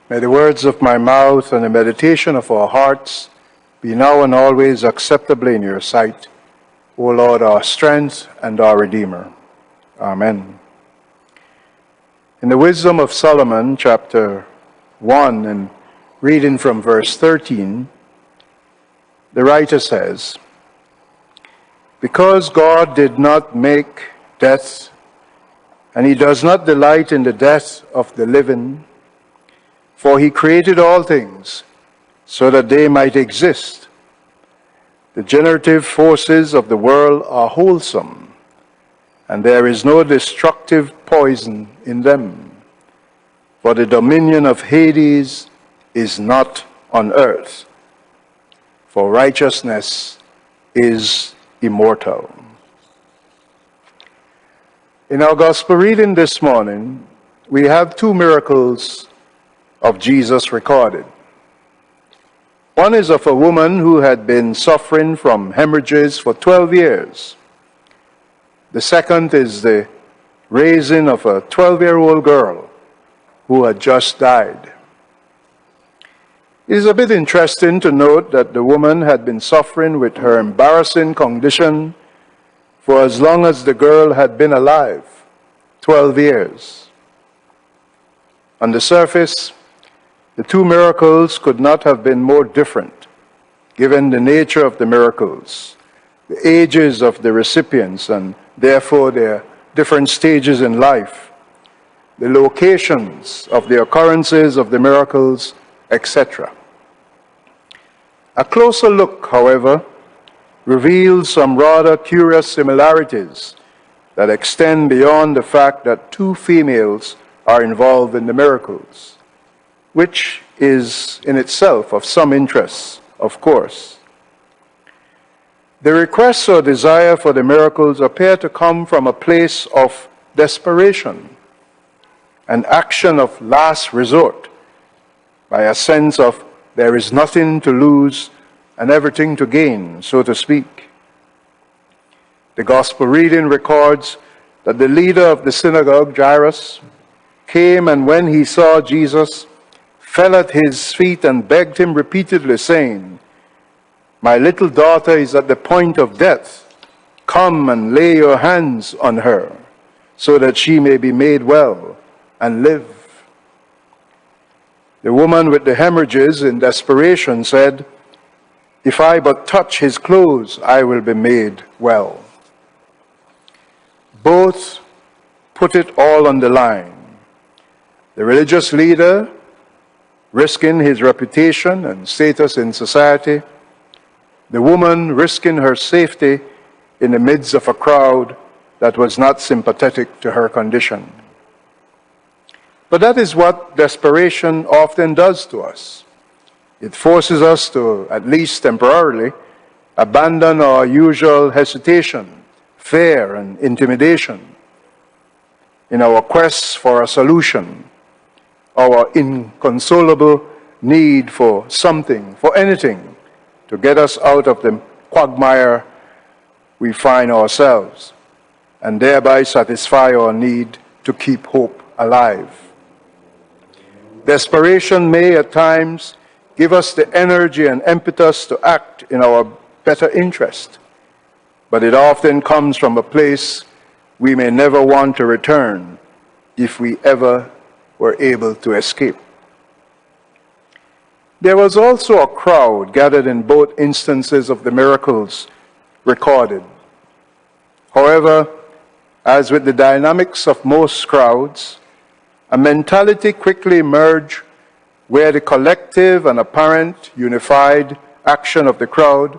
May the words of my mouth and the meditation of our hearts be now and always acceptable in your sight, O Lord, our strength and our Redeemer. Amen. In the Wisdom of Solomon, chapter 1, and reading from verse 13, the writer says, "Because God did not make death, and he does not delight in the death of the living, for he created all things so that they might exist. The generative forces of the world are wholesome, and there is no destructive poison in them. For the dominion of Hades is not on earth, for righteousness is immortal." In our gospel reading this morning, we have two miracles of Jesus recorded. One is of a woman who had been suffering from hemorrhages for 12 years. The second is the raising of a 12-year-old girl who had just died. It is a bit interesting to note that the woman had been suffering with her embarrassing condition for as long as the girl had been alive, 12 years. On the surface, the two miracles could not have been more different, given the nature of the miracles, the ages of the recipients, and therefore their different stages in life, the locations of the occurrences of the miracles, etc. A closer look, however, reveals some rather curious similarities that extend beyond the fact that two females are involved in the miracles, which is in itself of some interest, of course. The requests or desire for the miracles appear to come from a place of desperation, an action of last resort, by a sense of there is nothing to lose and everything to gain, so to speak. The gospel reading records that the leader of the synagogue, Jairus, came, and when he saw Jesus, fell at his feet and begged him repeatedly, saying, "My little daughter is at the point of death. Come and lay your hands on her, so that she may be made well and live." The woman with the hemorrhages, in desperation, said, "If I but touch his clothes, I will be made well." Both put it all on the line. The religious leader, risking his reputation and status in society; the woman risking her safety in the midst of a crowd that was not sympathetic to her condition. But that is what desperation often does to us. It forces us to, at least temporarily, abandon our usual hesitation, fear, and intimidation in our quest for a solution, our inconsolable need for something, for anything, to get us out of the quagmire we find ourselves, and thereby satisfy our need to keep hope alive. Desperation may at times give us the energy and impetus to act in our better interest, but it often comes from a place we may never want to return if we ever were able to escape. There was also a crowd gathered in both instances of the miracles recorded. However, as with the dynamics of most crowds, a mentality quickly emerged where the collective and apparent unified action of the crowd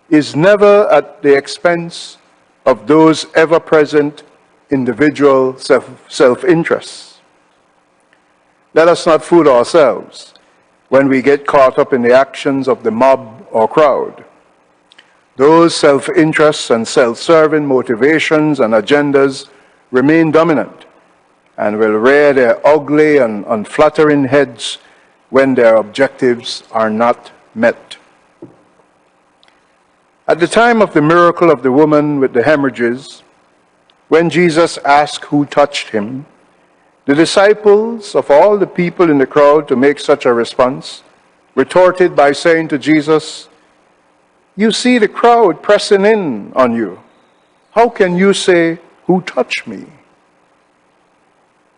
is never at the expense of those ever-present individual self-interests. Let us not fool ourselves when we get caught up in the actions of the mob or crowd. Those self-interests and self-serving motivations and agendas remain dominant and will rear their ugly and unflattering heads when their objectives are not met. At the time of the miracle of the woman with the hemorrhages, when Jesus asked who touched him, The disciples, of all the people in the crowd to make such a response, retorted by saying to Jesus, "You see the crowd pressing in on you. How can you say, 'Who touched me?'"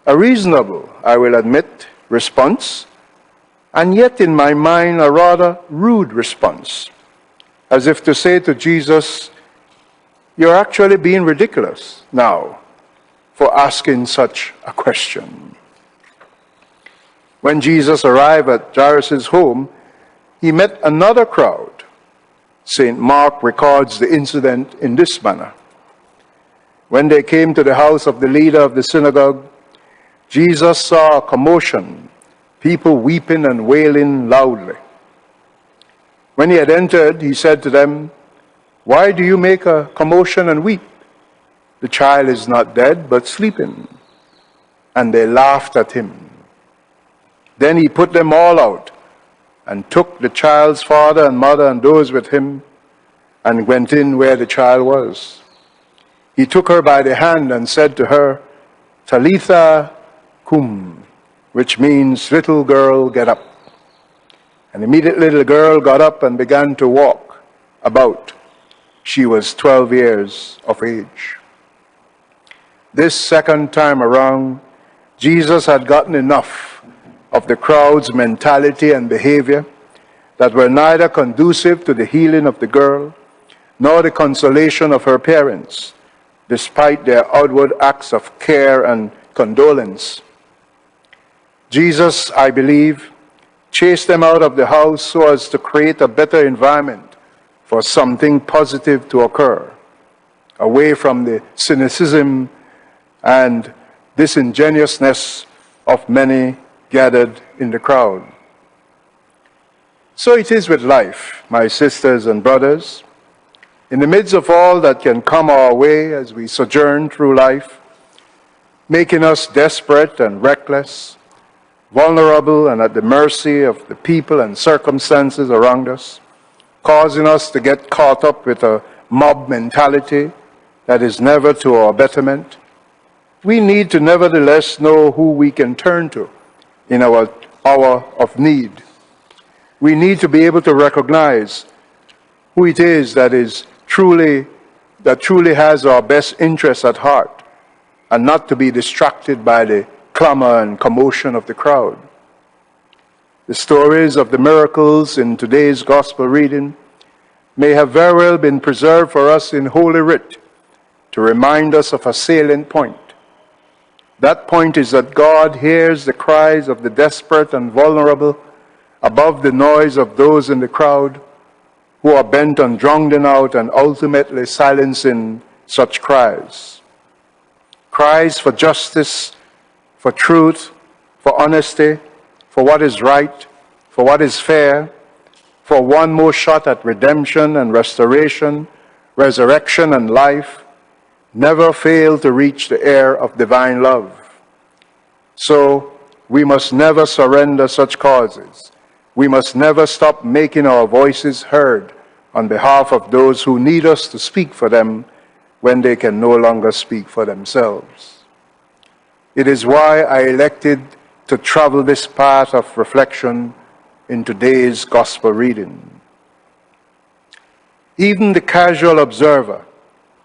A reasonable, I will admit, response, and yet in my mind a rather rude response, as if to say to Jesus, "You're actually being ridiculous now for asking such a question." When Jesus arrived at Jairus' home, he met another crowd. St. Mark records the incident in this manner. When they came to the house of the leader of the synagogue, Jesus saw a commotion, people weeping and wailing loudly. When he had entered, he said to them, "Why do you make a commotion and weep? The child is not dead, but sleeping." And they laughed at him. Then he put them all out and took the child's father and mother and those with him and went in where the child was. He took her by the hand and said to her, "Talitha cum," which means, "Little girl, get up." And immediately the girl got up and began to walk about. She was 12 years of age. This second time around, Jesus had gotten enough of the crowd's mentality and behavior that were neither conducive to the healing of the girl nor the consolation of her parents, despite their outward acts of care and condolence. Jesus, I believe, chased them out of the house so as to create a better environment for something positive to occur, away from the cynicism and disingenuousness of many gathered in the crowd. So it is with life, my sisters and brothers. In the midst of all that can come our way as we sojourn through life, making us desperate and reckless, vulnerable and at the mercy of the people and circumstances around us, causing us to get caught up with a mob mentality that is never to our betterment, we need to nevertheless know who we can turn to in our hour of need. We need to be able to recognize who it is that truly has our best interests at heart, and not to be distracted by the clamor and commotion of the crowd. The stories of the miracles in today's gospel reading may have very well been preserved for us in Holy Writ to remind us of a salient point. That point is that God hears the cries of the desperate and vulnerable above the noise of those in the crowd who are bent on drowning out and ultimately silencing such cries. Cries for justice, for truth, for honesty, for what is right, for what is fair, for one more shot at redemption and restoration, resurrection and life, never fail to reach the air of divine love. So we must never surrender such causes. We must never stop making our voices heard on behalf of those who need us to speak for them when they can no longer speak for themselves. It is why I elected to travel this path of reflection in today's gospel reading. Even the casual observer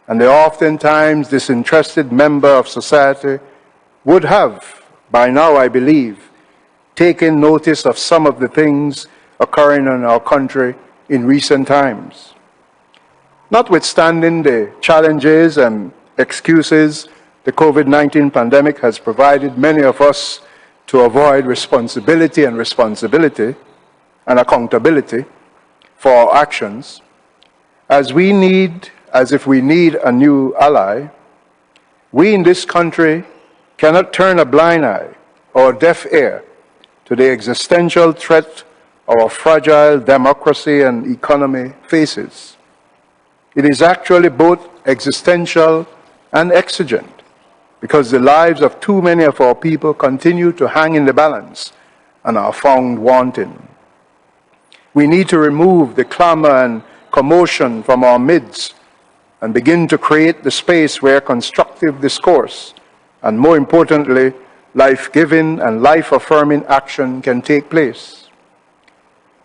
and the oftentimes disinterested member of society would have, by now I believe, taken notice of some of the things occurring in our country in recent times. Notwithstanding the challenges and excuses the COVID-19 pandemic has provided many of us to avoid responsibility and accountability for our actions, as if we need a new ally, we in this country cannot turn a blind eye or a deaf ear to the existential threat our fragile democracy and economy faces. It is actually both existential and exigent, because the lives of too many of our people continue to hang in the balance and are found wanting. We need to remove the clamor and commotion from our midst and begin to create the space where constructive discourse and, more importantly, life-giving and life-affirming action can take place.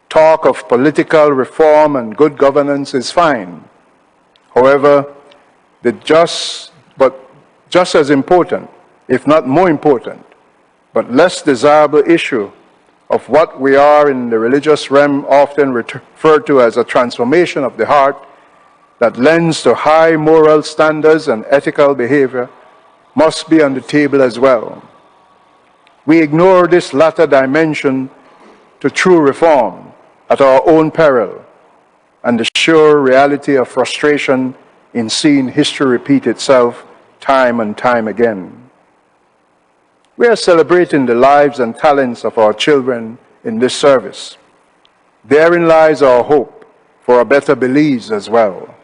Talk of political reform and good governance is fine. However, just as important, if not more important, but less desirable issue of what we are in the religious realm often referred to as a transformation of the heart that lends to high moral standards and ethical behavior must be on the table as well. We ignore this latter dimension to true reform at our own peril and the sure reality of frustration in seeing history repeat itself time and time again. We are celebrating the lives and talents of our children in this service. Therein lies our hope for a better Belize as well.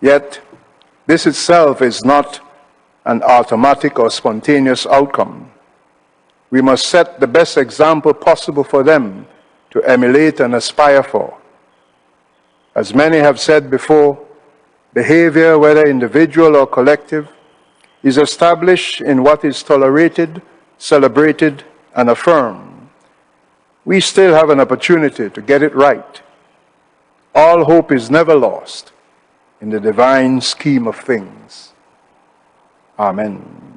Yet, this itself is not an automatic or spontaneous outcome. We must set the best example possible for them to emulate and aspire for. As many have said before, behavior, whether individual or collective, is established in what is tolerated, celebrated, and affirmed. We still have an opportunity to get it right. All hope is never lost in the divine scheme of things. Amen.